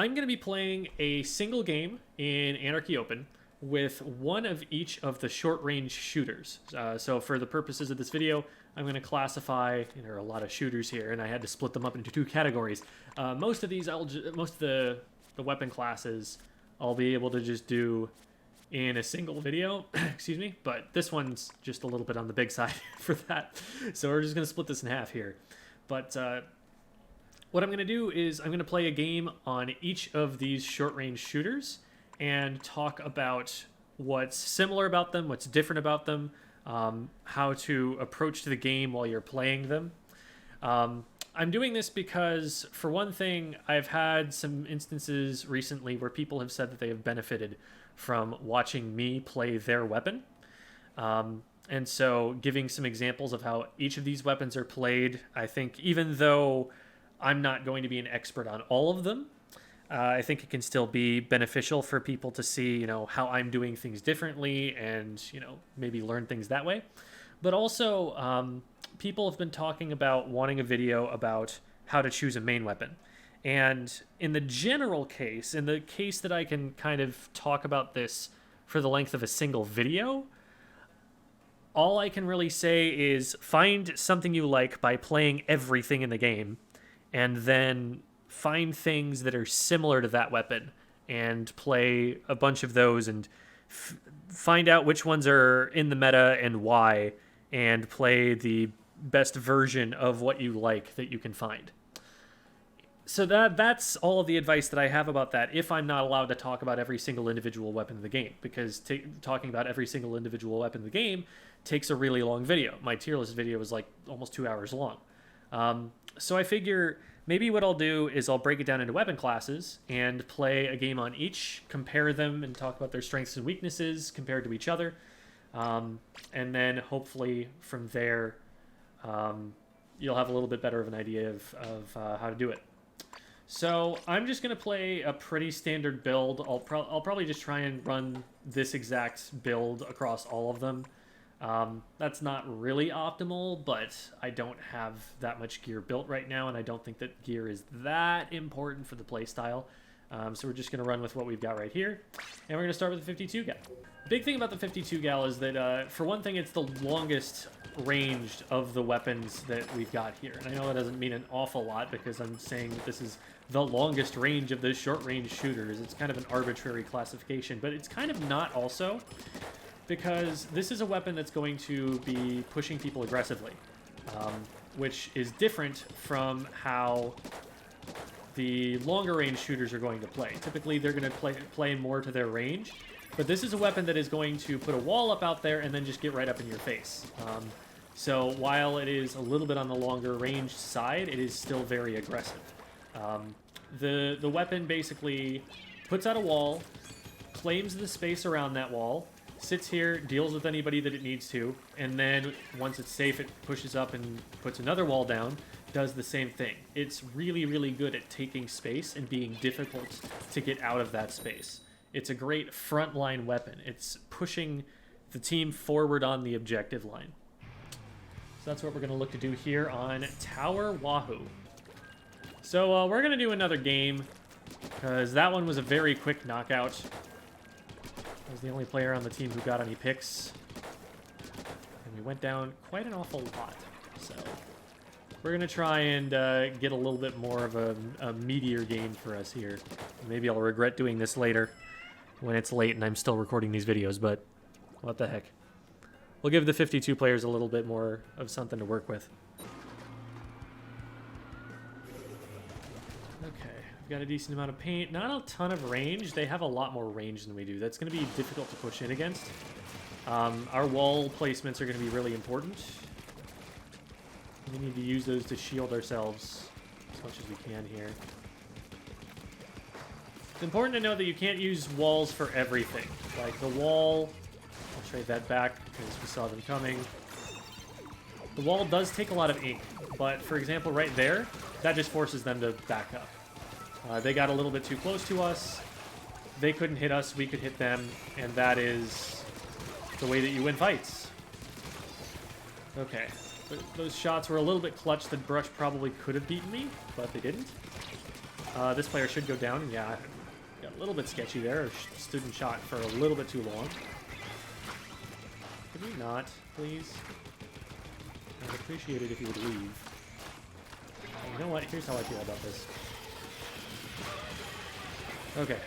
I'm going to be playing a single game in Anarchy Open with one of each of the short-range shooters. So for the purposes of this video, I'm going to classify, there are a lot of shooters here, and I had to split them up into two categories. Most of these, most of the weapon classes, I'll be able to just do in a single video, excuse me, but this one's just a little bit on the big side for that. So we're just going to split this in half here. But what I'm going to do is I'm going to play a game on each of these short-range shooters and talk about what's similar about them, what's different about them, how to approach the game while you're playing them. I'm doing this because, for one thing, I've had some instances recently where people have said that they have benefited from watching me play their weapon. And so giving some examples of how each of these weapons are played, I think even though I'm not going to be an expert on all of them, I think it can still be beneficial for people to see, how I'm doing things differently and, maybe learn things that way. But also, people have been talking about wanting a video about how to choose a main weapon. And in the general case, in the case that I can kind of talk about this for the length of a single video, all I can really say is find something you like by playing everything in the game, and then find things that are similar to that weapon and play a bunch of those and find out which ones are in the meta and why, and play the best version of what you like that you can find. So that's all of the advice that I have about that, if I'm not allowed to talk about every single individual weapon in the game, because talking about every single individual weapon in the game takes a really long video. My tier list video was like almost 2 hours long. So I figure maybe what I'll do is I'll break it down into weapon classes and play a game on each, compare them, and talk about their strengths and weaknesses compared to each other. And then hopefully from there, you'll have a little bit better of an idea of how to do it. So I'm just going to play a pretty standard build. I'll probably just try and run this exact build across all of them. That's not really optimal, but I don't have that much gear built right now, and I don't think that gear is that important for the playstyle. So we're just going to run with what we've got right here, and we're going to start with the 52 gal. Big thing about the 52 gal is that, for one thing, it's the longest ranged of the weapons that we've got here. And I know that doesn't mean an awful lot because I'm saying that this is the longest range of the short-range shooters. It's kind of an arbitrary classification, but it's kind of not also, because this is a weapon that's going to be pushing people aggressively, which is different from how the longer range shooters are going to play. Typically, they're going to play more to their range, but this is a weapon that is going to put a wall up out there and then just get right up in your face. So while it is a little bit on the longer range side, it is still very aggressive. The weapon basically puts out a wall, claims the space around that wall, sits here, deals with anybody that it needs to, and then once it's safe, it pushes up and puts another wall down, does the same thing. It's really, really good at taking space and being difficult to get out of that space. It's a great frontline weapon. It's pushing the team forward on the objective line. So that's what we're going to look to do here on Tower Wahoo. So we're going to do another game, because that one was a very quick knockout. I was the only player on the team who got any picks, and we went down quite an awful lot. So we're going to try and get a little bit more of a meatier game for us here. Maybe I'll regret doing this later when it's late and I'm still recording these videos, but what the heck. We'll give the 52 players a little bit more of something to work with. Okay, we've got a decent amount of paint. Not a ton of range. They have a lot more range than we do. That's going to be difficult to push in against. Our wall placements are going to be really important. We need to use those to shield ourselves as much as we can here. It's important to know that you can't use walls for everything. Like the wall, I'll trade that back because we saw them coming. The wall does take a lot of ink, but for example right there, that just forces them to back up. They got a little bit too close to us. They couldn't hit us, we could hit them, and that is the way that you win fights. Okay, those shots were a little bit clutch. The brush probably could have beaten me, but they didn't. This player should go down. Yeah, got a little bit sketchy there. Stood and shot for a little bit too long. Could we not, please? I'd appreciate it if you would leave. You know what? Here's how I feel about this. Okay.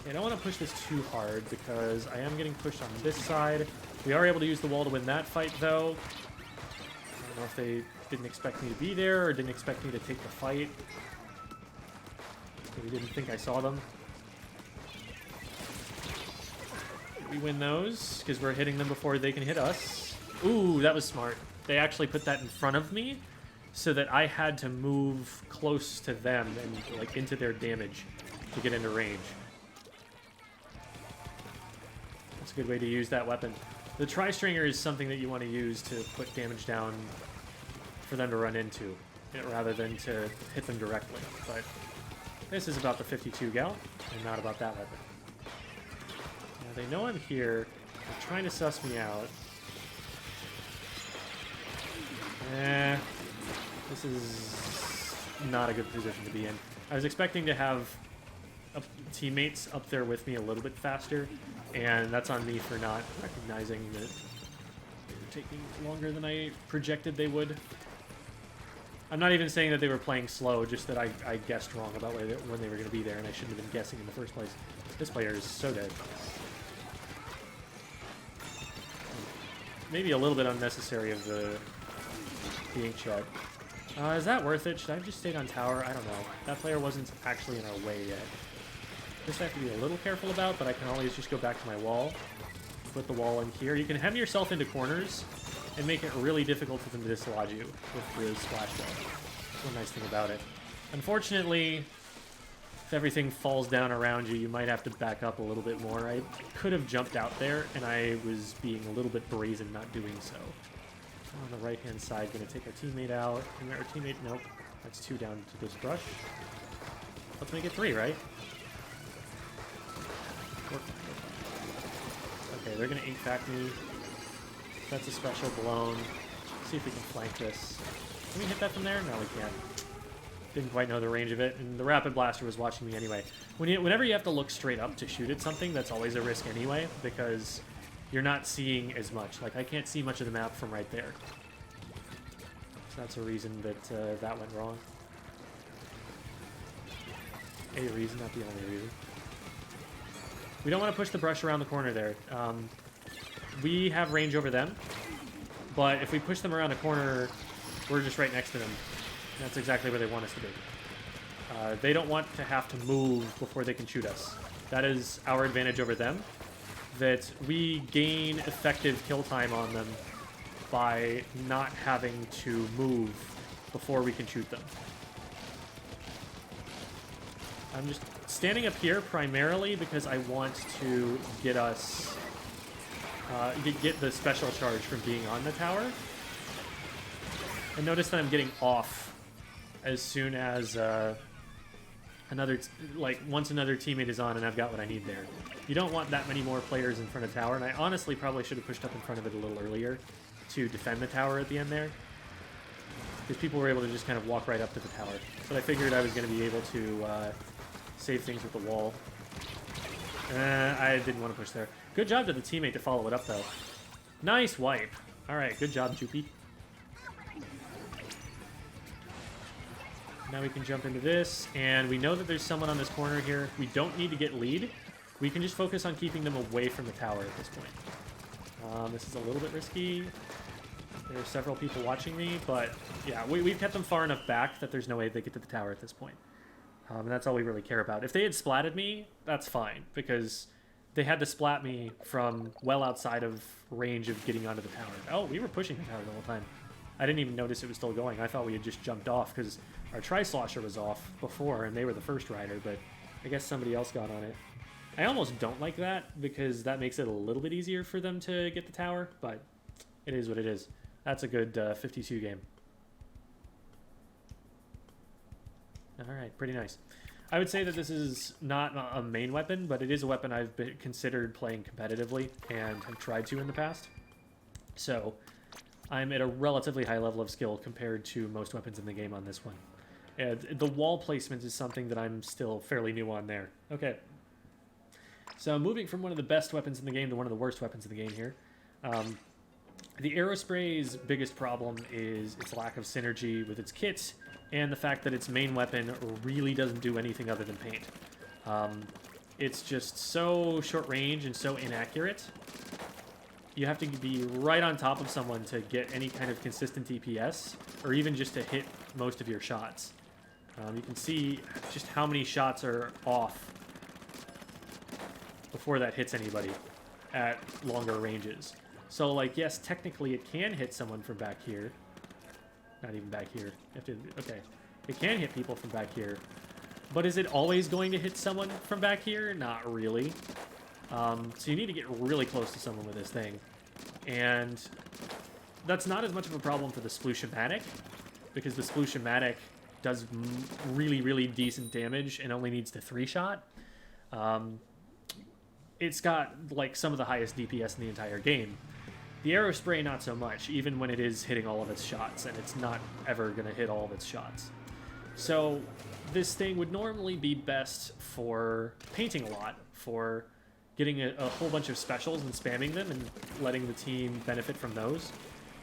I don't want to push this too hard because I am getting pushed on this side. We are able to use the wall to win that fight, though. I don't know if they didn't expect me to be there or didn't expect me to take the fight. Maybe didn't think I saw them. We win those because we're hitting them before they can hit us. Ooh, that was smart. They actually put that in front of me so that I had to move close to them and like into their damage to get into range. That's a good way to use that weapon. The tri-stringer is something that you want to use to put damage down for them to run into, rather than to hit them directly. But this is about the 52 gal, and not about that weapon. Now they know I'm here. They're trying to suss me out. This is not a good position to be in. I was expecting to have teammates up there with me a little bit faster, and that's on me for not recognizing that they were taking longer than I projected they would. I'm not even saying that they were playing slow, just that I guessed wrong about when they were going to be there, and I shouldn't have been guessing in the first place. This player is so dead. Maybe a little bit unnecessary of the ink shot. Is that worth it? Should I have just stayed on tower? I don't know. That player wasn't actually in our way yet. This I have to be a little careful about, but I can always just go back to my wall. Put the wall in here. You can hem yourself into corners and make it really difficult for them to dislodge you with the splash wall. That's one nice thing about it. Unfortunately, if everything falls down around you, you might have to back up a little bit more. I could have jumped out there, and I was being a little bit brazen not doing so. On the right-hand side, going to take our teammate out. And our teammate, nope. That's 2 down to this brush. Let's make it 3, right? Okay, they're going to ink back me. That's a special blown. Let's see if we can flank this. Can we hit that from there? No, we can't. Didn't quite know the range of it, and the Rapid Blaster was watching me anyway. Whenever you have to look straight up to shoot at something, that's always a risk anyway, because you're not seeing as much. Like, I can't see much of the map from right there. So that's a reason that that went wrong. A reason, not the only reason. We don't want to push the brush around the corner there. We have range over them, but if we push them around the corner, we're just right next to them. That's exactly where they want us to be. They don't want to have to move before they can shoot us. That is our advantage over them, that we gain effective kill time on them by not having to move before we can shoot them. I'm just standing up here primarily because I want to get us get the special charge from being on the tower. And notice that I'm getting off as soon as once another teammate is on and I've got what I need there. You don't want that many more players in front of tower, and I honestly probably should have pushed up in front of it a little earlier to defend the tower at the end there, because people were able to just kind of walk right up to the tower. But I figured I was going to be able to save things with the wall. I didn't want to push there. Good job to the teammate to follow it up, though. Nice wipe. All right, good job, Jupi. Now we can jump into this, and we know that there's someone on this corner here. We don't need to get lead. We can just focus on keeping them away from the tower at this point. This is a little bit risky. There are several people watching me, but yeah, we've kept them far enough back that there's no way they get to the tower at this point. And that's all we really care about. If they had splatted me, that's fine, because they had to splat me from well outside of range of getting onto the tower. Oh, we were pushing the tower the whole time. I didn't even notice it was still going. I thought we had just jumped off because our tri-slosher was off before and they were the first rider, but I guess somebody else got on it. I almost don't like that because that makes it a little bit easier for them to get the tower, but it is what it is. That's a good 52 game. All right, pretty nice. I would say that this is not a main weapon, but it is a weapon I've considered playing competitively and have tried to in the past. So I'm at a relatively high level of skill compared to most weapons in the game on this one. And the wall placement is something that I'm still fairly new on there. Okay. So moving from one of the best weapons in the game to one of the worst weapons in the game here. The Aerospray's biggest problem is its lack of synergy with its kit, and the fact that its main weapon really doesn't do anything other than paint. It's just so short range and so inaccurate. You have to be right on top of someone to get any kind of consistent DPS, or even just to hit most of your shots. You can see just how many shots are off before that hits anybody at longer ranges. So, like, yes, technically it can hit someone from back here. Not even back here. You have to, okay. It can hit people from back here. But is it always going to hit someone from back here? Not really. So you need to get really close to someone with this thing. And that's not as much of a problem for the Sploosh-o-matic, because the Sploosh-o-matic does really, really decent damage and only needs to 3-shot. It's got, like, some of the highest DPS in the entire game. The Aerospray, not so much, even when it is hitting all of its shots, and it's not ever going to hit all of its shots. So this thing would normally be best for painting a lot, for getting a whole bunch of specials and spamming them and letting the team benefit from those.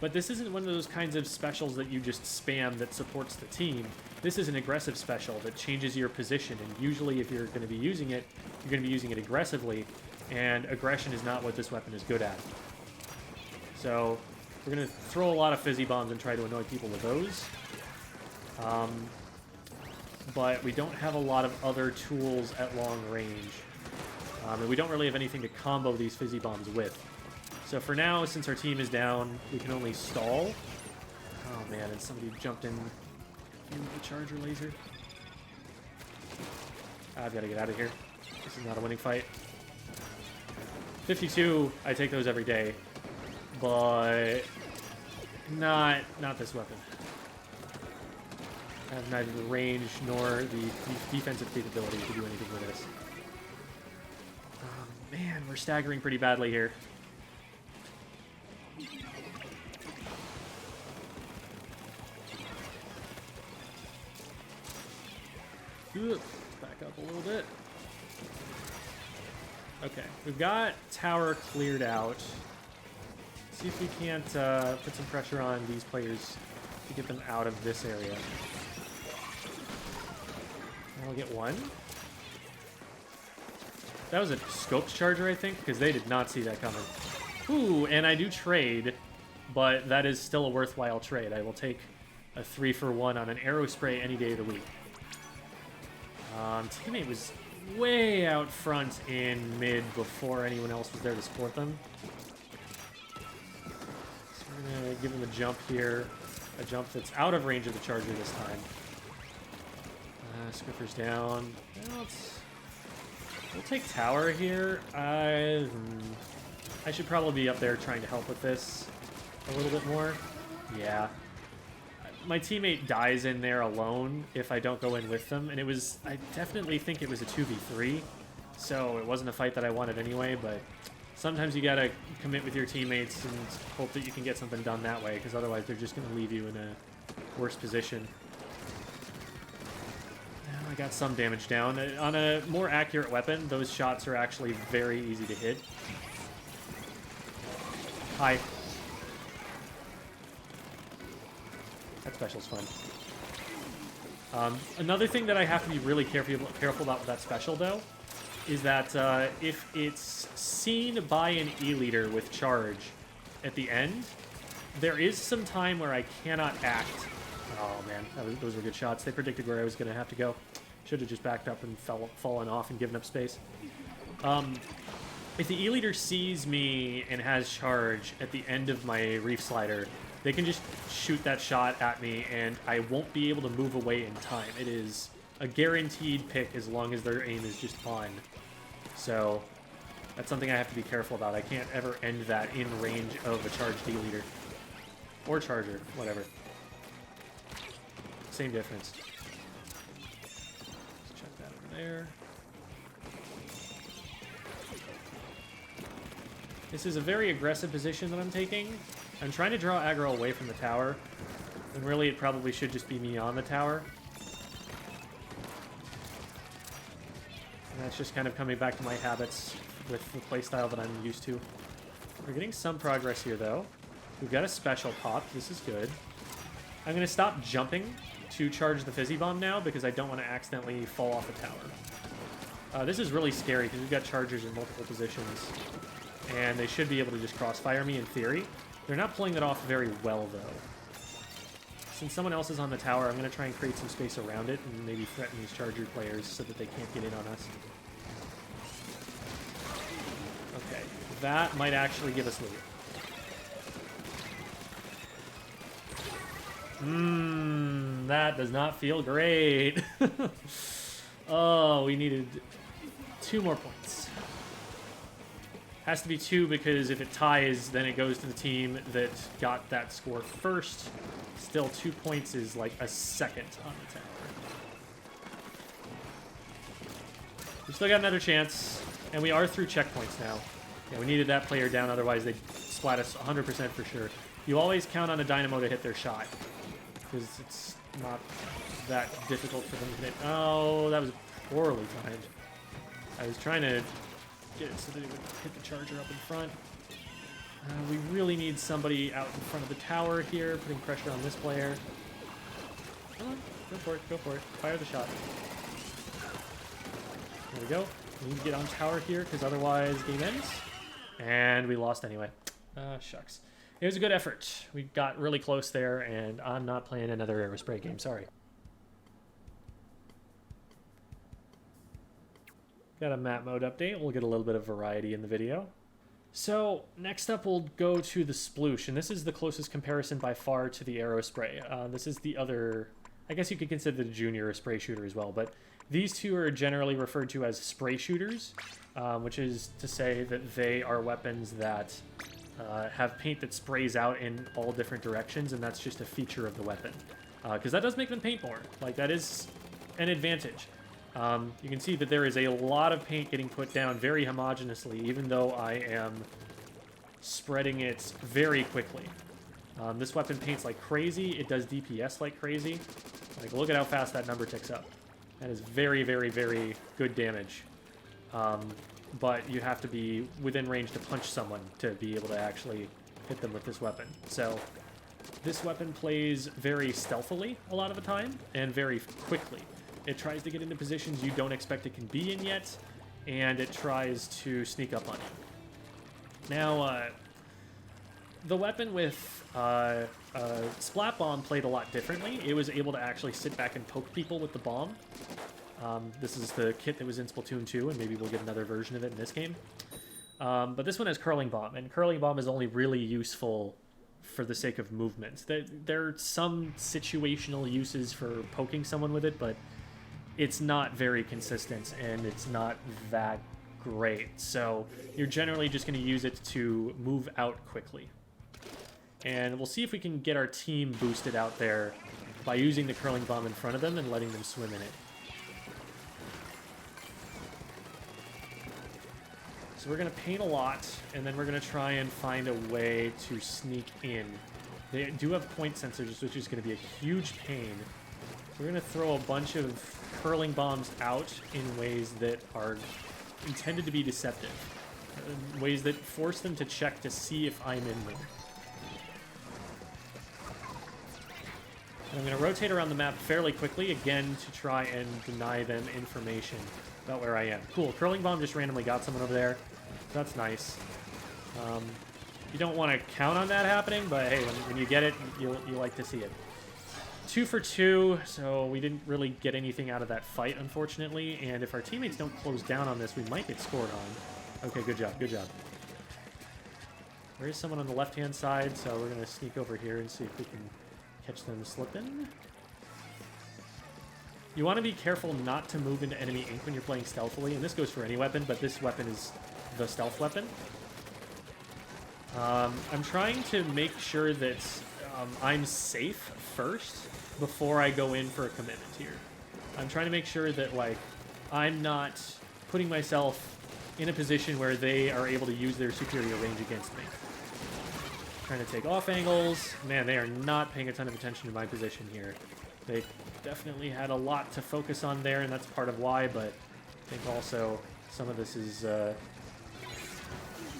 But this isn't one of those kinds of specials that you just spam that supports the team. This is an aggressive special that changes your position, and usually if you're going to be using it, you're going to be using it aggressively, and aggression is not what this weapon is good at. So we're going to throw a lot of fizzy bombs and try to annoy people with those. But we don't have a lot of other tools at long range. And we don't really have anything to combo these fizzy bombs with. So for now, since our team is down, we can only stall. Oh man, and somebody jumped in the charger laser. I've got to get out of here. This is not a winning fight. 52, I take those every day. But not this weapon. I have neither the range nor the defensive capability to do anything with this. Man, we're staggering pretty badly here. Back up a little bit. Okay, we've got tower cleared out. See if we can't put some pressure on these players to get them out of this area. I'll get one. That was a scoped charger, I think, because they did not see that coming. Ooh, and I do trade, but that is still a worthwhile trade. I will take a 3-for-1 on an Aerospray any day of the week. Teammate was way out front in mid before anyone else was there to support them. So we're going to give him a jump here. A jump that's out of range of the charger this time. Squiffer's down. Well, we'll take tower here. I should probably be up there trying to help with this a little bit more. Yeah. My teammate dies in there alone if I don't go in with them, and I definitely think it was a 2v3, so it wasn't a fight that I wanted anyway, but sometimes you gotta commit with your teammates and hope that you can get something done that way, because otherwise they're just gonna leave you in a worse position. Now I got some damage down. On a more accurate weapon, those shots are actually very easy to hit. Hi. That special's fun. Another thing that I have to be really careful about with that special, though, is that if it's seen by an E-leader with charge at the end, there is some time where I cannot act. Oh, man. Those were good shots. They predicted where I was going to have to go. Should have just backed up and fallen off and given up space. If the E-leader sees me and has charge at the end of my reef slider, they can just shoot that shot at me, and I won't be able to move away in time. It is a guaranteed pick as long as their aim is just on. So that's something I have to be careful about. I can't ever end that in range of a charged D-leader. Or charger, whatever. Same difference. Let's check that over there. This is a very aggressive position that I'm taking. I'm trying to draw aggro away from the tower, and really it probably should just be me on the tower. And that's just kind of coming back to my habits with the playstyle that I'm used to. We're getting some progress here, though. We've got a special pop. This is good. I'm going to stop jumping to charge the Fizzy Bomb now because I don't want to accidentally fall off the tower. This is really scary because we've got chargers in multiple positions. And they should be able to just crossfire me in theory. They're not pulling that off very well, though. Since someone else is on the tower, I'm going to try and create some space around it and maybe threaten these charger players so that they can't get in on us. Okay, that might actually give us lead. That does not feel great. Oh, we needed 2 more points. Has to be 2 because if it ties, then it goes to the team that got that score first. Still, 2 points is like a second on the tower. We still got another chance, and we are through checkpoints now. Yeah, we needed that player down, otherwise they'd splat us 100% for sure. You always count on a dynamo to hit their shot, because it's not that difficult for them to hit. Oh, that was poorly timed. I was trying to get it so that it would hit the charger up in front. We really need somebody out in front of the tower here, putting pressure on this player. Come on, go for it, go for it. Fire the shot. There we go. We need to get on tower here, because otherwise game ends. And we lost anyway. Shucks. It was a good effort. We got really close there, and I'm not playing another Aerospray game, sorry. Got a map mode update. We'll get a little bit of variety in the video. So, next up we'll go to the Sploosh, and this is the closest comparison by far to the Aerospray. This is the other, I guess you could consider the junior a spray shooter as well, but these two are generally referred to as spray shooters, which is to say that they are weapons that have paint that sprays out in all different directions, and that's just a feature of the weapon. Because that does make them paint more. Like, that is an advantage. You can see that there is a lot of paint getting put down very homogeneously, even though I am spreading it very quickly. This weapon paints like crazy. It does DPS like crazy. Like, look at how fast that number ticks up. That is very, very, very good damage. But you have to be within range to punch someone to be able to actually hit them with this weapon. So this weapon plays very stealthily a lot of the time and very quickly. It tries to get into positions you don't expect it can be in yet, and it tries to sneak up on you. Now, the weapon with Splat Bomb played a lot differently. It was able to actually sit back and poke people with the bomb. This is the kit that was in Splatoon 2, and maybe we'll get another version of it in this game. But this one has Curling Bomb, and Curling Bomb is only really useful for the sake of movement. There are some situational uses for poking someone with it, but it's not very consistent, and it's not that great. So you're generally just going to use it to move out quickly. And we'll see if we can get our team boosted out there by using the Curling Bomb in front of them and letting them swim in it. So we're going to paint a lot, and then we're going to try and find a way to sneak in. They do have point sensors, which is going to be a huge pain. We're going to throw a bunch of curling bombs out in ways that are intended to be deceptive. Ways that force them to check to see if I'm in them. And I'm going to rotate around the map fairly quickly, again, to try and deny them information about where I am. Cool, curling bomb just randomly got someone over there. That's nice. You don't want to count on that happening, but hey, when you get it, you like to see it. 2 for 2, so we didn't really get anything out of that fight, unfortunately. And if our teammates don't close down on this, we might get scored on. Okay, good job, good job. There is someone on the left-hand side, so we're going to sneak over here and see if we can catch them slipping. You want to be careful not to move into enemy ink when you're playing stealthily, and this goes for any weapon, but this weapon is the stealth weapon. I'm trying to make sure that I'm safe first before I go in for a commitment here. I'm trying to make sure that, like, I'm not putting myself in a position where they are able to use their superior range against me. Trying to take off angles. Man, they are not paying a ton of attention to my position here. They definitely had a lot to focus on there, and that's part of why, but I think also some of this is a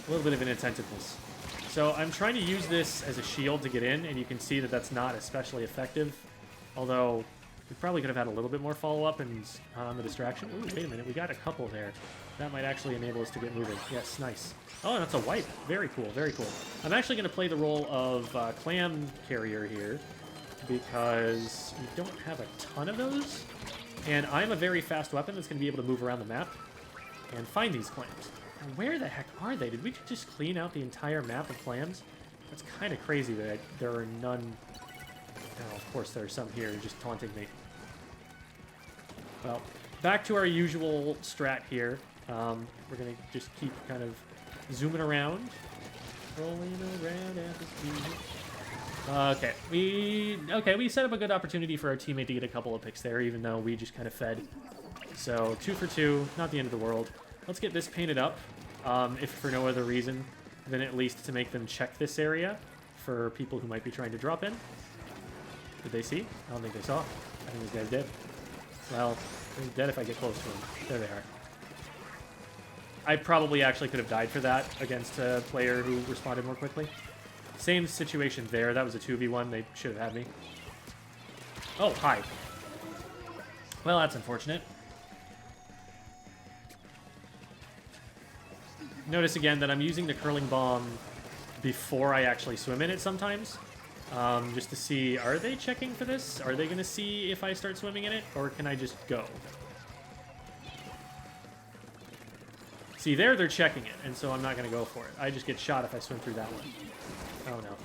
little bit of inattentiveness. So I'm trying to use this as a shield to get in, and you can see that that's not especially effective. Although, we probably could have had a little bit more follow-up and on the distraction. Ooh, wait a minute, we got a couple there. That might actually enable us to get moving. Yes, nice. Oh, that's a wipe. Very cool, very cool. I'm actually going to play the role of clam carrier here, because we don't have a ton of those. And I'm a very fast weapon that's going to be able to move around the map and find these clams. And where the heck are they? Did we just clean out the entire map of clams? That's kind of crazy that there are none. Oh, of course, there are some here just taunting me. Well, back to our usual strat here. We're going to just keep kind of zooming around. Rolling around at the speed. Okay, we set up a good opportunity for our teammate to get a couple of picks there, even though we just kind of fed. So, 2 for 2, not the end of the world. Let's get this painted up, if for no other reason than at least to make them check this area for people who might be trying to drop in. Did they see? I don't think they saw. I think this guy's dead. Well, he's dead if I get close to him. There they are. I probably actually could have died for that against a player who responded more quickly. Same situation there. That was a 2v1. They should have had me. Oh, hi. Well, that's unfortunate. Notice again that I'm using the curling bomb before I actually swim in it sometimes. Just to see, are they checking for this? Are they going to see if I start swimming in it? Or can I just go? See, there they're checking it, and so I'm not going to go for it. I just get shot if I swim through that one. Oh, no.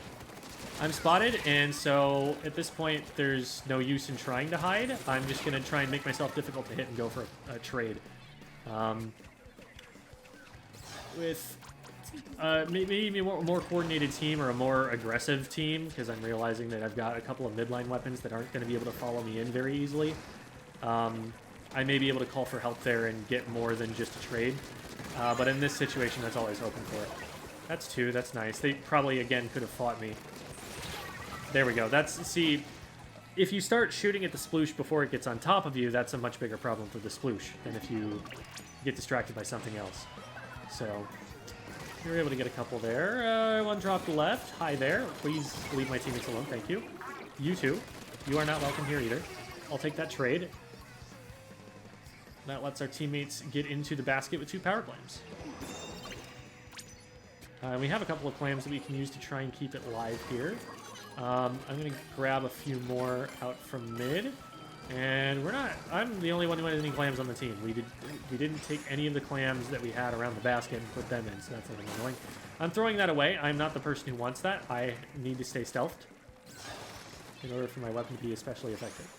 I'm spotted, and so at this point, there's no use in trying to hide. I'm just going to try and make myself difficult to hit and go for a trade. With maybe a more coordinated team or a more aggressive team, because I'm realizing that I've got a couple of midline weapons that aren't going to be able to follow me in very easily. I may be able to call for help there and get more than just a trade. But in this situation, that's all I was hoping for. That's 2. That's nice. They probably, again, could have fought me. There we go. See, if you start shooting at the sploosh before it gets on top of you, that's a much bigger problem for the sploosh than if you get distracted by something else. So, you're able to get a couple there. One dropped left. Hi there. Please leave my teammates alone. Thank you. You too. You are not welcome here either. I'll take that trade. That lets our teammates get into the basket with 2 power clams. We have a couple of clams that we can use to try and keep it live here. I'm going to grab a few more out from mid. And I'm the only one who had any clams on the team. We didn't take any of the clams that we had around the basket and put them in, so that's a little annoying. I'm throwing that away. I'm not the person who wants that. I need to stay stealthed in order for my weapon to be especially effective.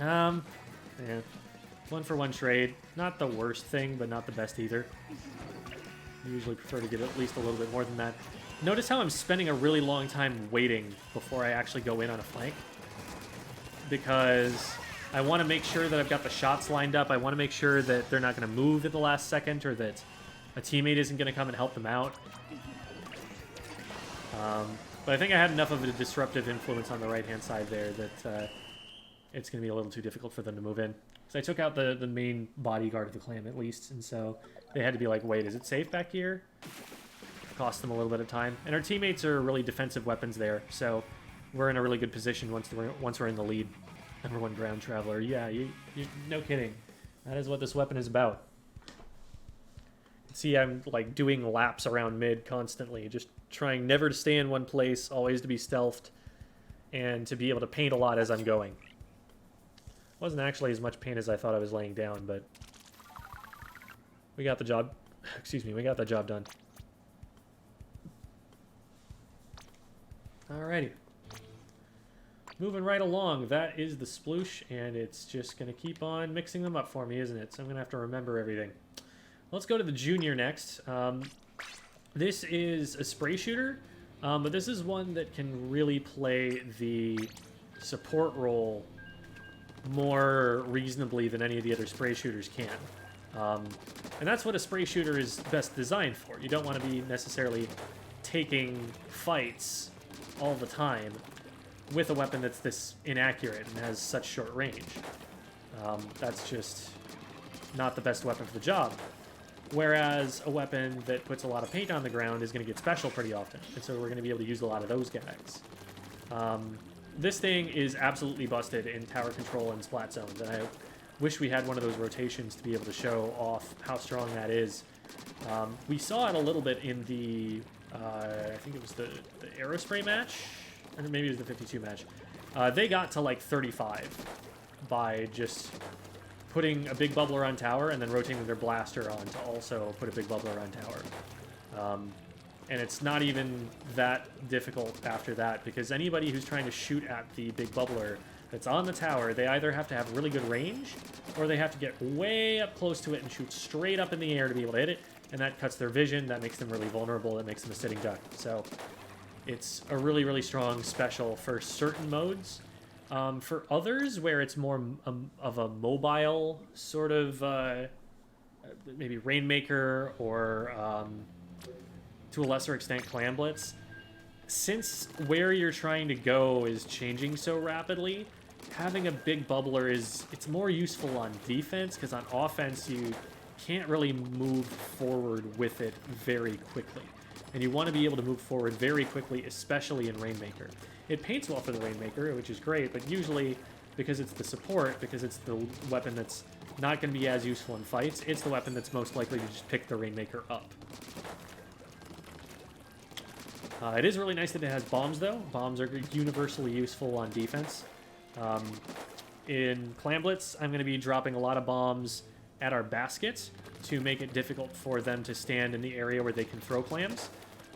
Yeah. 1-for-1 trade. Not the worst thing, but not the best either. Usually prefer to get at least a little bit more than that. Notice how I'm spending a really long time waiting before I actually go in on a flank. Because I want to make sure that I've got the shots lined up. I want to make sure that they're not going to move at the last second, or that a teammate isn't going to come and help them out. But I think I had enough of a disruptive influence on the right-hand side there that it's going to be a little too difficult for them to move in. So I took out the main bodyguard of the clan, at least, and so they had to be like, wait, is it safe back here? Cost them a little bit of time. And our teammates are really defensive weapons there, so we're in a really good position once we're in the lead. Number 1 ground traveler. Yeah, you no kidding. That is what this weapon is about. See, I'm like doing laps around mid constantly, just trying never to stay in one place, always to be stealthed, and to be able to paint a lot as I'm going. Wasn't actually as much paint as I thought I was laying down, but we got the job. Excuse me, we got the job done. Alrighty. Moving right along, that is the sploosh, and it's just going to keep on mixing them up for me, isn't it? So I'm going to have to remember everything. Let's go to the Junior next. This is a spray shooter, but this is one that can really play the support role more reasonably than any of the other spray shooters can. And that's what a spray shooter is best designed for. You don't want to be necessarily taking fights all the time with a weapon that's this inaccurate and has such short range. That's just not the best weapon for the job. Whereas a weapon that puts a lot of paint on the ground is going to get special pretty often. And so we're going to be able to use a lot of those guys. This thing is absolutely busted in tower control and splat zones. And I wish we had one of those rotations to be able to show off how strong that is. We saw it a little bit in the, I think it was the Aerospray match. Or maybe it was the 52 match. They got to like 35 by just putting a big bubbler on tower and then rotating their blaster on to also put a big bubbler on tower. And it's not even that difficult after that, because anybody who's trying to shoot at the big bubbler that's on the tower, they either have to have really good range or they have to get way up close to it and shoot straight up in the air to be able to hit it, and that cuts their vision, that makes them really vulnerable, that makes them a sitting duck. So it's a really, really strong special for certain modes. For others, where it's more of a mobile sort of, maybe Rainmaker or, to a lesser extent, Clam Blitz, since where you're trying to go is changing so rapidly, having a big bubbler it's more useful on defense, because on offense you can't really move forward with it very quickly. And you want to be able to move forward very quickly, especially in Rainmaker. It paints well for the Rainmaker, which is great, but usually, because it's the support, because it's the weapon that's not going to be as useful in fights, it's the weapon that's most likely to just pick the Rainmaker up. It is really nice that it has bombs, though. Bombs are universally useful on defense. In Clam Blitz, I'm going to be dropping a lot of bombs at our baskets to make it difficult for them to stand in the area where they can throw clams.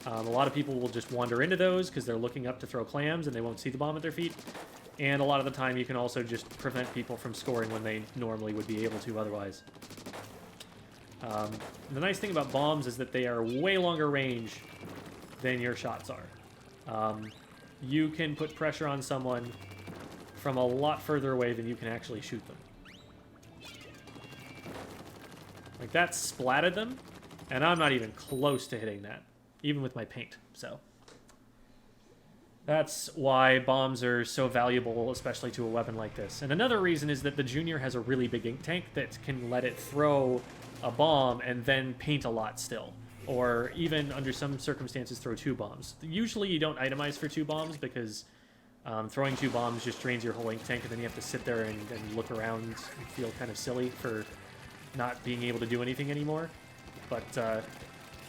A lot of people will just wander into those because they're looking up to throw clams and they won't see the bomb at their feet. And a lot of the time you can also just prevent people from scoring when they normally would be able to otherwise. The nice thing about bombs is that they are way longer range than your shots are. You can put pressure on someone from a lot further away than you can actually shoot them. Like, that splatted them, and I'm not even close to hitting that, even with my paint, so. That's why bombs are so valuable, especially to a weapon like this. And another reason is that the Junior has a really big ink tank that can let it throw a bomb and then paint a lot still. Or even, under some circumstances, throw 2 bombs. Usually you don't itemize for 2 bombs because throwing 2 bombs just drains your whole ink tank, and then you have to sit there and look around and feel kind of silly for not being able to do anything anymore. But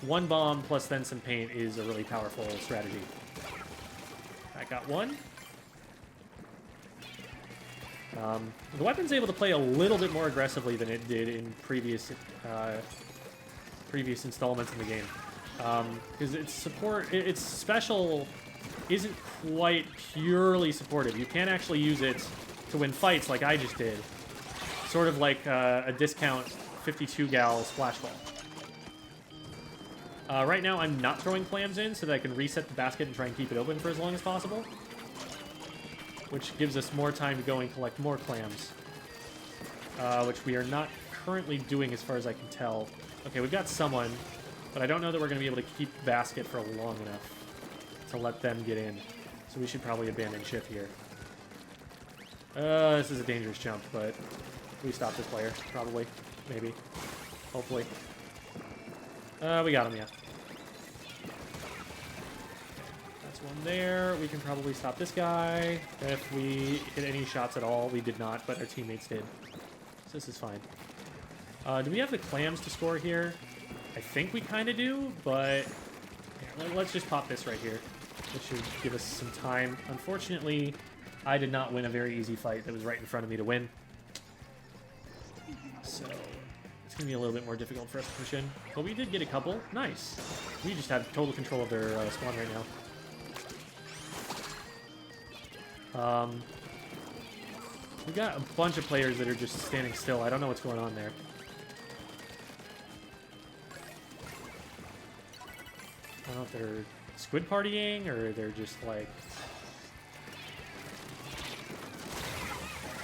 1 bomb plus then some paint is a really powerful strategy. I got 1. The weapon's able to play a little bit more aggressively than it did in previous installments in the game, because its special isn't quite purely supportive. You can actually use it to win fights like I just did, sort of like a discount 52 gal splash ball. Right now I'm not throwing clams in so that I can reset the basket and try and keep it open for as long as possible, which gives us more time to go and collect more clams, which we are not currently doing as far as I can tell. Okay, we've got someone, but I don't know that we're going to be able to keep basket for long enough to let them get in, so we should probably abandon ship here. This is a dangerous jump, but we stop this player, probably, maybe, hopefully. We got him, yeah. That's one there. We can probably stop this guy. If we hit any shots at all, we did not, but our teammates did. So this is fine. Do we have the clams to score here? I think we kind of do, but yeah, let's just pop this right here. This should give us some time. Unfortunately, I did not win a very easy fight that was right in front of me to win. So it's going to be a little bit more difficult for us to push in. But we did get a couple. Nice. We just have total control of their spawn right now. We got a bunch of players that are just standing still. I don't know what's going on there. I don't know if they're squid partying or they're just like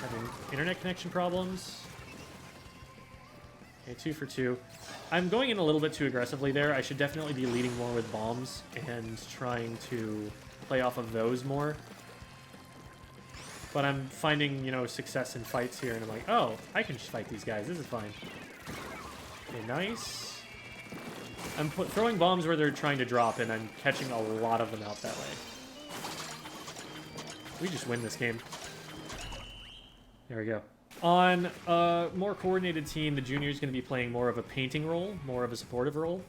having internet connection problems. Okay, 2 for 2. I'm going in a little bit too aggressively there. I should definitely be leading more with bombs and trying to play off of those more. But I'm finding, you know, success in fights here, and I'm like, oh, I can just fight these guys. This is fine. Okay, nice. I'm throwing bombs where they're trying to drop, and I'm catching a lot of them out that way. We just win this game. There we go. On a more coordinated team, the junior is going to be playing more of a painting role, more of a supportive role.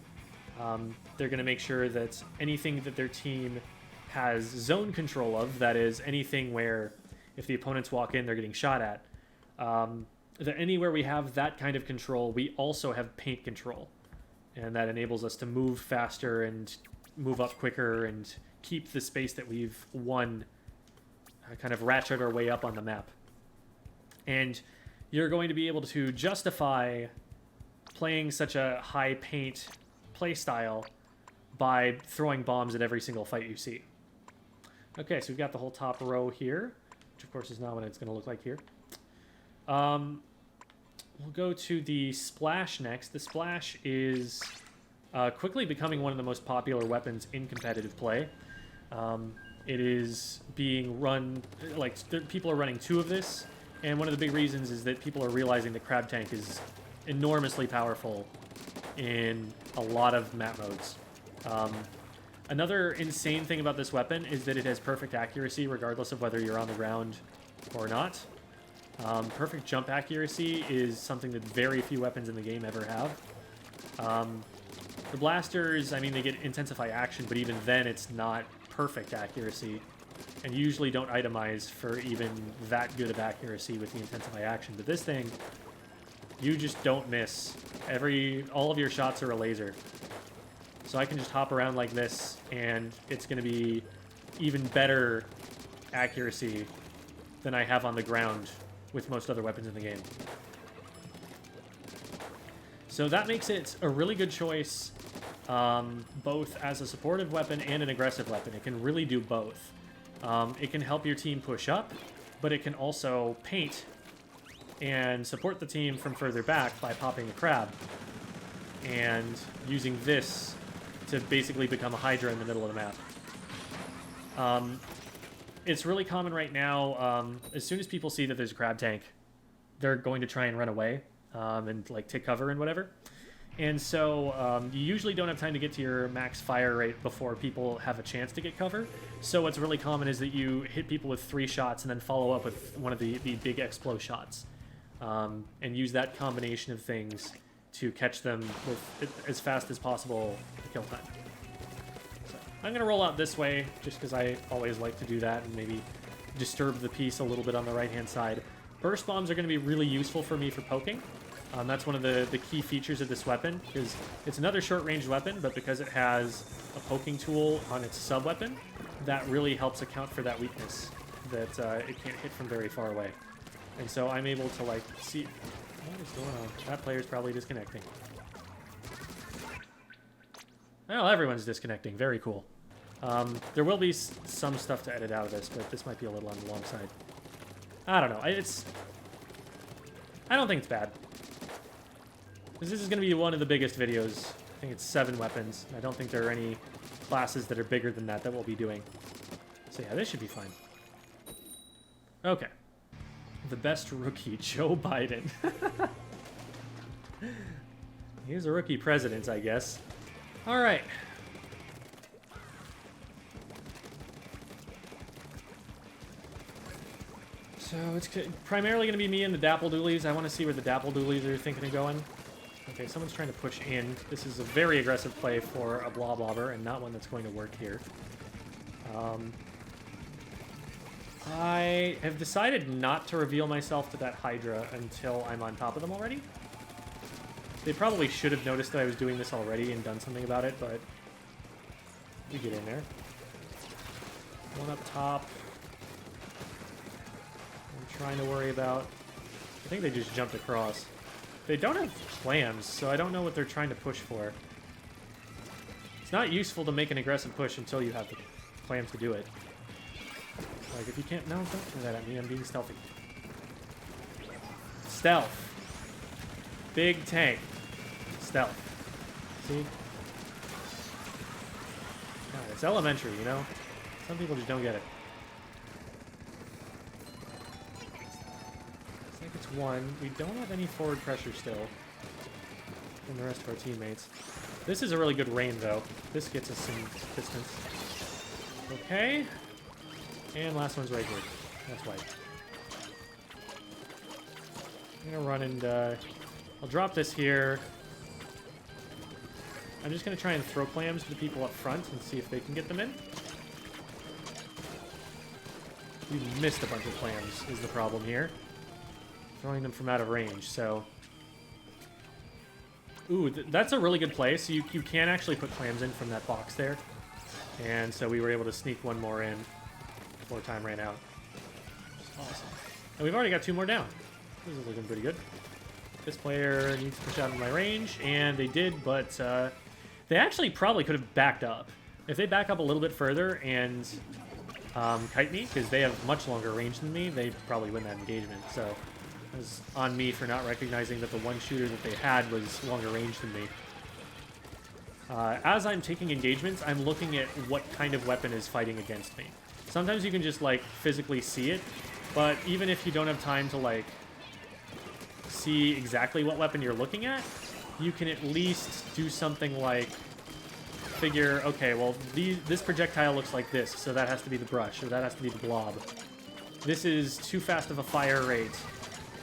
They're going to make sure that anything that their team has zone control of, that is anything where if the opponents walk in, they're getting shot at, that anywhere we have that kind of control, we also have paint control. And that enables us to move faster and move up quicker and keep the space that we've won, kind of ratchet our way up on the map. And you're going to be able to justify playing such a high paint playstyle by throwing bombs at every single fight you see. Okay, so we've got the whole top row here, which of course is not what it's going to look like here. We'll go to the Splash next. The Splash is quickly becoming one of the most popular weapons in competitive play. It is being run, like, people are running 2 of this. And one of the big reasons is that people are realizing that Crab Tank is enormously powerful in a lot of map modes. Another insane thing about this weapon is that it has perfect accuracy regardless of whether you're on the ground or not. Perfect jump accuracy is something that very few weapons in the game ever have. The blasters, I mean, they get intensify action, but even then it's not perfect accuracy. And you usually don't itemize for even that good of accuracy with the intensify action. But this thing, you just don't miss. All of your shots are a laser. So I can just hop around like this, and it's going to be even better accuracy than I have on the ground with most other weapons in the game. So that makes it a really good choice, both as a supportive weapon and an aggressive weapon. It can really do both. It can help your team push up, but it can also paint and support the team from further back by popping a crab and using this to basically become a Hydra in the middle of the map. It's really common right now, as soon as people see that there's a crab tank, they're going to try and run away and like take cover and whatever. And so you usually don't have time to get to your max fire rate before people have a chance to get cover. So what's really common is that you hit people with 3 shots and then follow up with one of the big explo shots. And use that combination of things to catch them with as fast as possible to kill time. So I'm going to roll out this way just because I always like to do that and maybe disturb the piece a little bit on the right-hand side. Burst bombs are going to be really useful for me for poking. That's one of the key features of this weapon, because it's another short-range weapon, but because it has a poking tool on its sub-weapon, that really helps account for that weakness, that it can't hit from very far away. And so I'm able to, like, see... What is going on? That player's probably disconnecting. Well, everyone's disconnecting. Very cool. There will be some stuff to edit out of this, but this might be a little on the long side. I don't know. I don't think it's bad. Because this is going to be one of the biggest videos. I think it's 7 weapons. I don't think there are any classes that are bigger than that we'll be doing. So yeah, this should be fine. Okay. The best rookie, Joe Biden. He's a rookie president, I guess. All right. So it's primarily going to be me and the Dapple Dualies. I want to see where the Dapple Dualies are thinking of going. Okay, someone's trying to push in. This is a very aggressive play for a Blob-Lobber and not one that's going to work here. I have decided not to reveal myself to that Hydra until I'm on top of them already. They probably should have noticed that I was doing this already and done something about it, but we get in there. One up top. I'm trying to worry about... I think they just jumped across. They don't have clams, so I don't know what they're trying to push for. It's not useful to make an aggressive push until you have the clams to do it. Like, if you can't... No, don't do that at me. I'm being stealthy. Stealth. Big tank. Stealth. See? God, it's elementary, you know? Some people just don't get it. Looks like it's one. We don't have any forward pressure still from the rest of our teammates. This is a really good rain, though. This gets us some distance. Okay. And last one's right here. That's white. I'm gonna run and, I'll drop this here. I'm just gonna try and throw clams to the people up front and see if they can get them in. We missed a bunch of clams is the problem here. Throwing them from out of range, so... Ooh, that's a really good play. So you can actually put clams in from that box there. And so we were able to sneak one more in before time ran out. Which is awesome. And we've already got 2 more down. This is looking pretty good. This player needs to push out of my range, and they did, but they actually probably could have backed up. If they back up a little bit further and kite me, because they have much longer range than me, they probably win that engagement. So it was on me for not recognizing that the one shooter that they had was longer range than me. As I'm taking engagements, I'm looking at what kind of weapon is fighting against me. Sometimes you can just, like, physically see it, but even if you don't have time to, like, see exactly what weapon you're looking at, you can at least do something like figure, okay, well, this projectile looks like this, so that has to be the brush, or that has to be the blob. This is too fast of a fire rate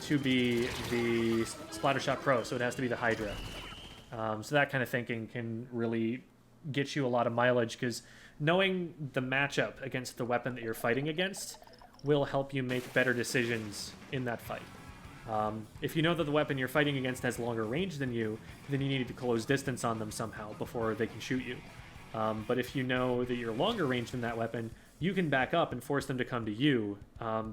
to be the Splattershot Pro, so it has to be the Hydra. So that kind of thinking can really get you a lot of mileage, because knowing the matchup against the weapon that you're fighting against will help you make better decisions in that fight. If you know that the weapon you're fighting against has longer range than you, then you need to close distance on them somehow before they can shoot you. But if you know that you're longer range than that weapon, you can back up and force them to come to you,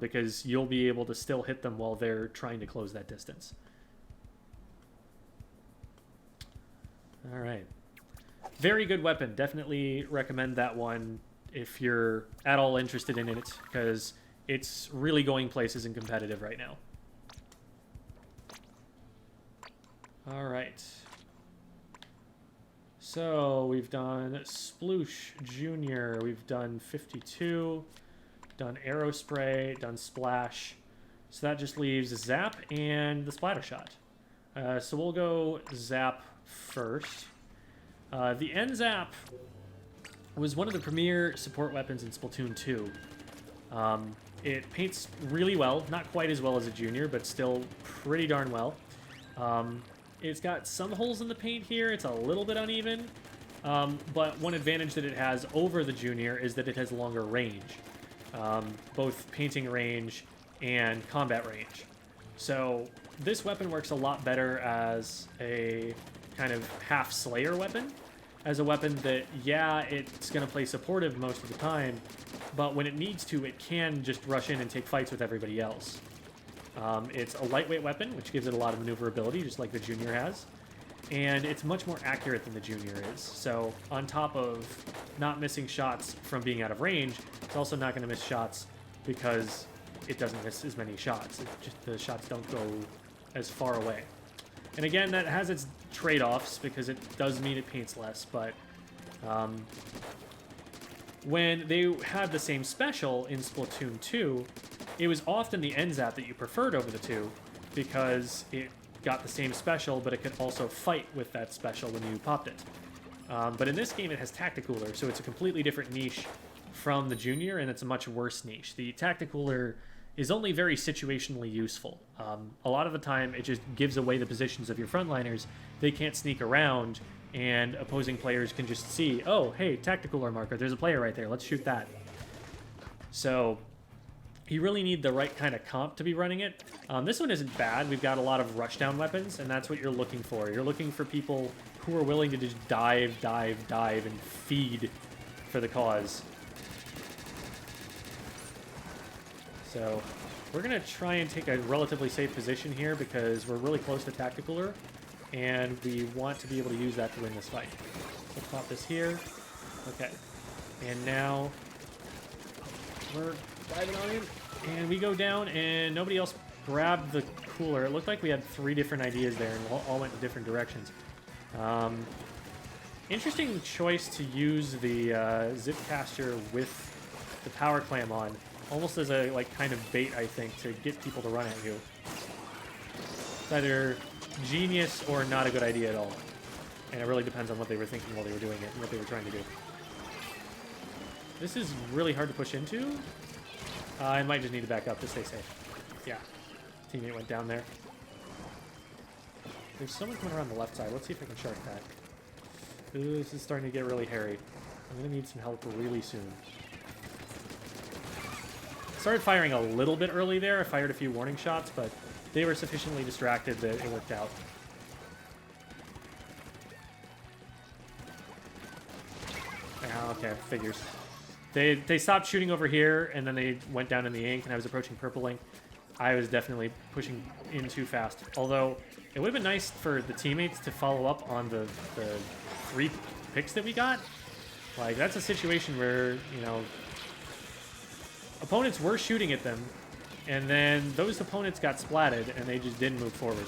because you'll be able to still hit them while they're trying to close that distance. All right. Very good weapon. Definitely recommend that one if you're at all interested in it, because it's really going places in competitive right now. All right. So we've done Sploosh Jr. We've done 52, done Aerospray, done Splash. So that just leaves Zap and the Splattershot. So we'll go Zap first. The N-Zap was one of the premier support weapons in Splatoon 2. It paints really well, not quite as well as a Junior, but still pretty darn well. It's got some holes in the paint here. It's a little bit uneven, but one advantage that it has over the Junior is that it has longer range, both painting range and combat range. So this weapon works a lot better as a kind of half Slayer weapon, as a weapon that, yeah, it's going to play supportive most of the time, but when it needs to, it can just rush in and take fights with everybody else. It's a lightweight weapon, which gives it a lot of maneuverability, just like the Junior has. And it's much more accurate than the Junior is. So on top of not missing shots from being out of range, it's also not going to miss shots because it doesn't miss as many shots. The shots don't go as far away. And again, that has its trade-offs because it does mean it paints less, but when they had the same special in Splatoon 2, it was often the N-Zap that you preferred over the two because it got the same special, but it could also fight with that special when you popped it. But in this game, it has Tacticooler, so it's a completely different niche from the Junior, and it's a much worse niche. The Tacticooler is only very situationally useful. A lot of the time, it just gives away the positions of your frontliners. They can't sneak around, and opposing players can just see, oh, hey, Tacticooler marker, there's a player right there, let's shoot that. So you really need the right kind of comp to be running it. This one isn't bad. We've got a lot of rushdown weapons, and that's what you're looking for. You're looking for people who are willing to just dive, and feed for the cause. So we're going to try and take a relatively safe position here because we're really close to Tacticooler, and we want to be able to use that to win this fight. We'll pop this here. Okay. And now we're diving on in, and we go down, and nobody else grabbed the cooler, it looked like we had 3 different ideas there and all went in different directions. Interesting choice to use the zip caster with the power clam on, almost as a like kind of bait, I think, to get people to run at you. It's either genius or not a good idea at all. And it really depends on what they were thinking while they were doing it and what they were trying to do. This is really hard to push into. I might just need to back up to stay safe. Yeah, teammate went down there. There's someone coming around the left side. Let's see if I can shark that. Ooh, this is starting to get really hairy. I'm going to need some help really soon. Started firing a little bit early there. I fired a few warning shots, but they were sufficiently distracted that it worked out. Ah, okay, figures. They stopped shooting over here, and then they went down in the ink, and I was approaching purple ink. I was definitely pushing in too fast. Although, it would have been nice for the teammates to follow up on the 3 picks that we got. Like, that's a situation where, you know, opponents were shooting at them, and then those opponents got splatted, and they just didn't move forward.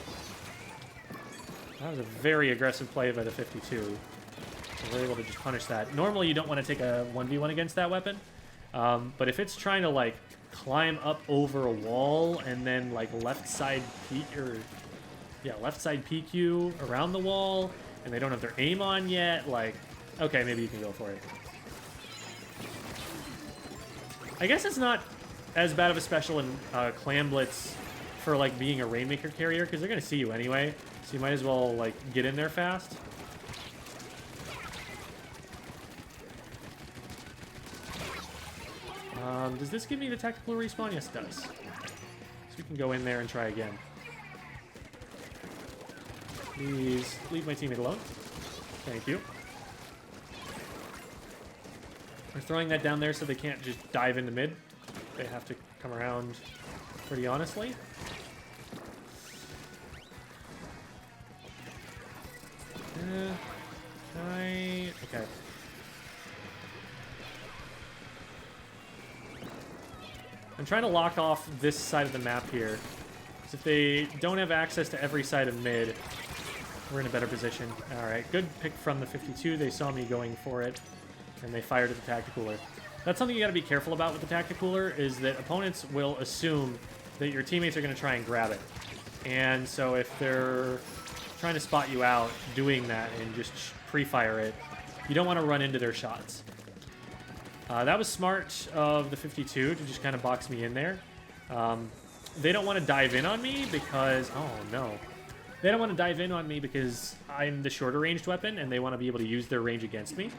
That was a very aggressive play by the 52. So we're able to just punish that. Normally, you don't want to take a 1v1 against that weapon, but if it's trying to, like, climb up over a wall and then, like, left side peek you around the wall, and they don't have their aim on yet, like, okay, maybe you can go for it. I guess it's not as bad of a special in Clam Blitz for, like, being a Rainmaker carrier, because they're going to see you anyway, so you might as well, like, get in there fast. Does this give me the tactical respawn? Yes, it does. So we can go in there and try again. Please leave my teammate alone. Thank you. We're throwing that down there so they can't just dive into mid. They have to come around pretty honestly. Okay. I'm trying to lock off this side of the map here. Because if they don't have access to every side of mid, we're in a better position. Alright, good pick from the 52. They saw me going for it, and they fired at the Tacticooler. That's something you gotta be careful about with the Tacticooler, is that opponents will assume that your teammates are gonna try and grab it. And so if they're trying to spot you out doing that and just pre-fire it, you don't want to run into their shots. That was smart of the 52 to just kind of box me in there. They don't want to dive in on me because... Oh, no. They don't want to dive in on me because I'm the shorter ranged weapon, and they want to be able to use their range against me.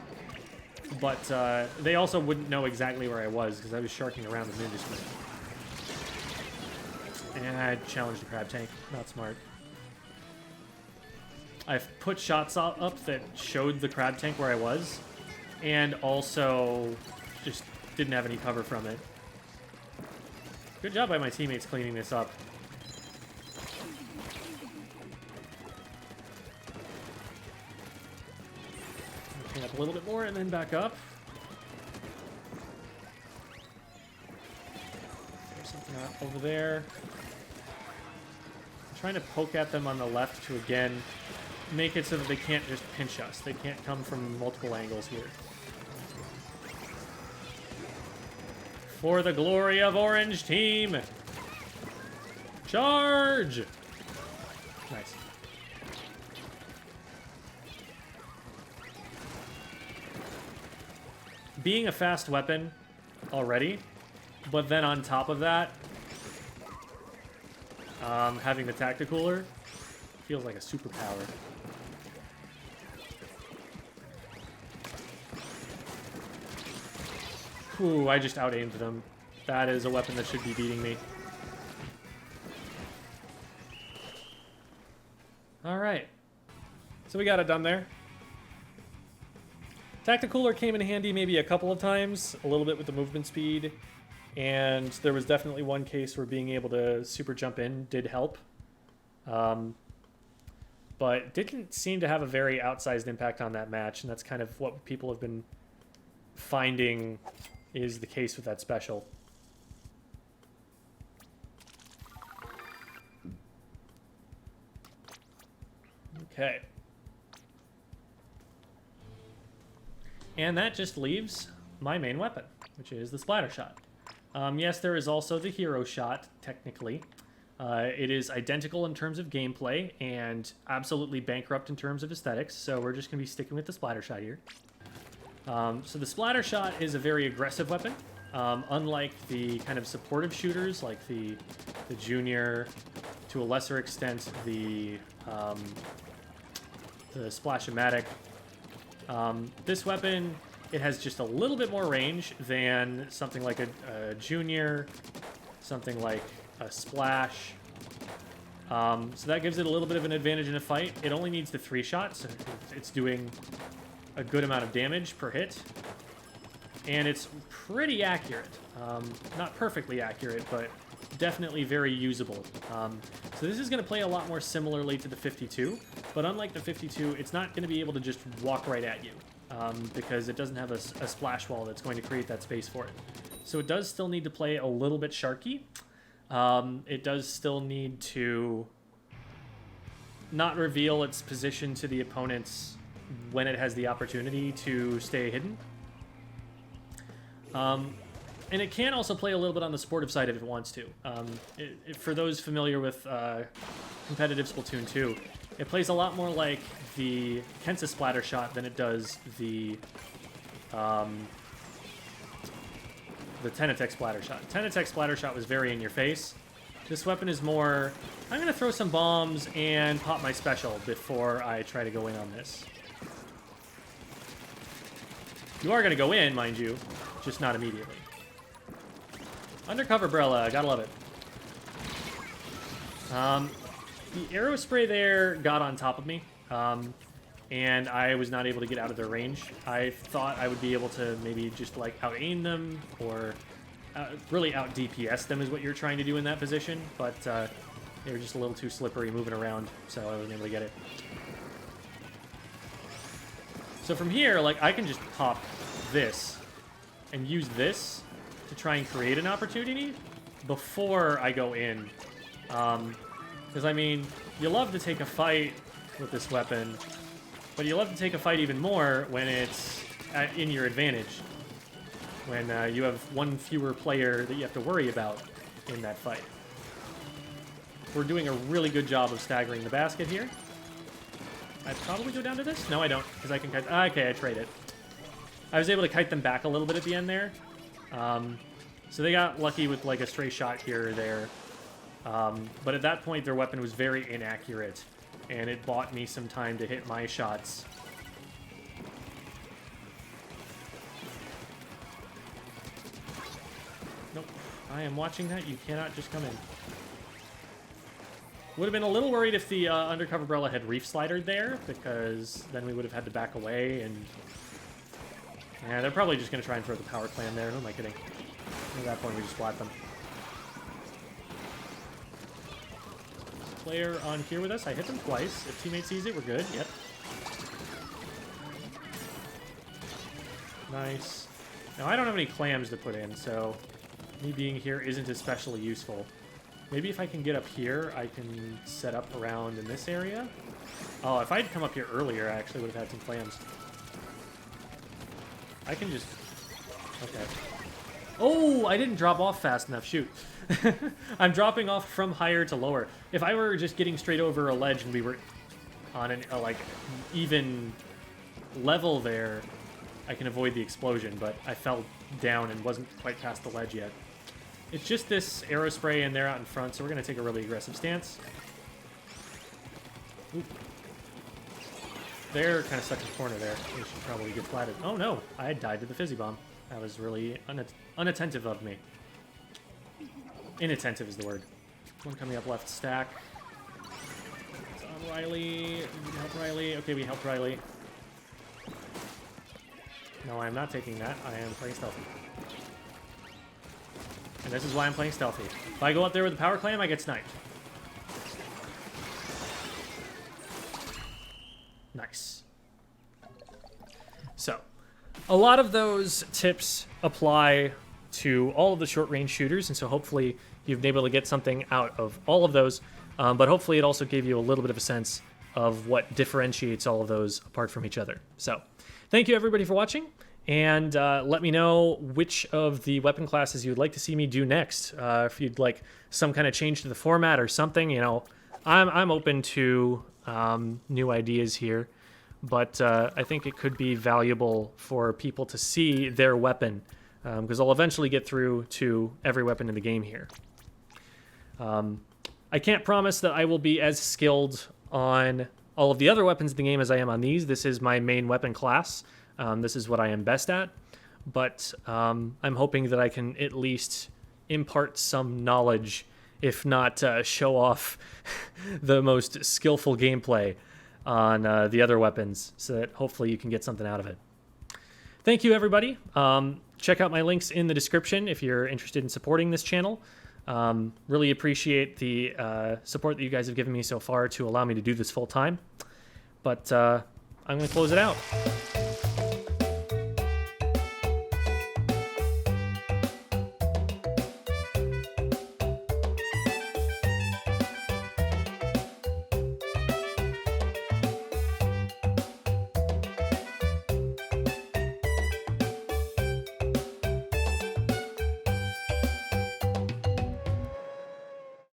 But they also wouldn't know exactly where I was because I was sharking around the mid-display. And I challenged the crab tank. Not smart. I've put shots up that showed the crab tank where I was, and also just didn't have any cover from it. Good job by my teammates cleaning this up. Clean up a little bit more and then back up. There's something over there. I'm trying to poke at them on the left to, again, make it so that they can't just pinch us. They can't come from multiple angles here. For the glory of Orange Team! Charge! Nice. Being a fast weapon already, but then on top of that, having the Tacticooler feels like a superpower. Ooh, I just out-aimed them. That is a weapon that should be beating me. Alright. So we got it done there. Tacticooler came in handy maybe a couple of times, a little bit with the movement speed, and there was definitely one case where being able to super jump in did help. But didn't seem to have a very outsized impact on that match, and that's kind of what people have been finding is the case with that special. Okay. And that just leaves my main weapon, which is the Splattershot. Yes, there is also the hero shot, technically. It is identical in terms of gameplay and absolutely bankrupt in terms of aesthetics, so we're just going to be sticking with the Splattershot here. So the Splattershot is a very aggressive weapon. Unlike the kind of supportive shooters like the Junior, to a lesser extent the Splash-o-matic. This weapon, it has just a little bit more range than something like a Junior, something like a Splash. So that gives it a little bit of an advantage in a fight. It only needs the 3 shots. So it's doing a good amount of damage per hit. And it's pretty accurate. Not perfectly accurate, but definitely very usable. So this is going to play a lot more similarly to the 52, but unlike the 52, it's not going to be able to just walk right at you, because it doesn't have a splash wall that's going to create that space for it. So it does still need to play a little bit sharky. It does still need to not reveal its position to the opponents when it has the opportunity to stay hidden. And it can also play a little bit on the sportive side if it wants to. For those familiar with competitive Splatoon 2, it plays a lot more like the Kensa Splattershot than it does the Tenatech Splattershot. Tenatech Splattershot was very in your face. This weapon is more, I'm going to throw some bombs and pop my special before I try to go in on this. You are going to go in, mind you, just not immediately. Undercover Brella, gotta love it. The Aerospray there got on top of me, and I was not able to get out of their range. I thought I would be able to maybe just like out-aim them, or really out-DPS them is what you're trying to do in that position, but they were just a little too slippery moving around, so I wasn't able to get it. So from here, like, I can just pop this and use this to try and create an opportunity before I go in. Because, I mean, you love to take a fight with this weapon, but you love to take a fight even more when it's in your advantage. When you have one fewer player that you have to worry about in that fight. We're doing a really good job of staggering the basket here. I'd probably go down to this? No, I don't, because I can kite. Okay, I trade it. I was able to kite them back a little bit at the end there. So they got lucky with like a stray shot here or there. But at that point, their weapon was very inaccurate, and it bought me some time to hit my shots. Nope. I am watching that. You cannot just come in. Would have been a little worried if the undercover Brella had reef slidered there, because then we would have had to back away, and yeah, they're probably just going to try and throw the power clan there. Who am I kidding? At that point, we just splat them. Player on here with us. I hit them twice. If teammate sees it, we're good. Yep. Nice. Now, I don't have any clams to put in, so me being here isn't especially useful. Maybe if I can get up here, I can set up around in this area. Oh, if I'd come up here earlier, I actually would have had some clams. I can just... Okay. Oh, I didn't drop off fast enough. Shoot. I'm dropping off from higher to lower. If I were just getting straight over a ledge and we were on an like even level there, I can avoid the explosion, but I fell down and wasn't quite past the ledge yet. It's just this Aerospray and they're out in front, so we're going to take a really aggressive stance. Oop. They're kind of stuck in the corner there. They should probably get flatted. Oh no, I had died to the fizzy bomb. That was really unattentive of me. Inattentive is the word. One coming up left stack. It's on Riley. We help Riley. Okay, we helped Riley. No, I am not taking that. I am playing stealthy. And this is why I'm playing stealthy. If I go up there with the power clam, I get sniped. Nice. So, a lot of those tips apply to all of the short-range shooters, and so hopefully you've been able to get something out of all of those. But hopefully it also gave you a little bit of a sense of what differentiates all of those apart from each other. So thank you everybody for watching, and let me know which of the weapon classes you would like to see me do next. If you'd like some kind of change to the format or something, you know, I'm open to new ideas here, but I think it could be valuable for people to see their weapon, because I'll eventually get through to every weapon in the game here. I can't promise that I will be as skilled on all of the other weapons in the game as I am on these. This is my main weapon class. This is what I am best at, but I'm hoping that I can at least impart some knowledge, if not show off the most skillful gameplay on the other weapons, so that hopefully you can get something out of it. Thank you, everybody. Check out my links in the description if you're interested in supporting this channel. Really appreciate the support that you guys have given me so far to allow me to do this full time. But I'm going to close it out.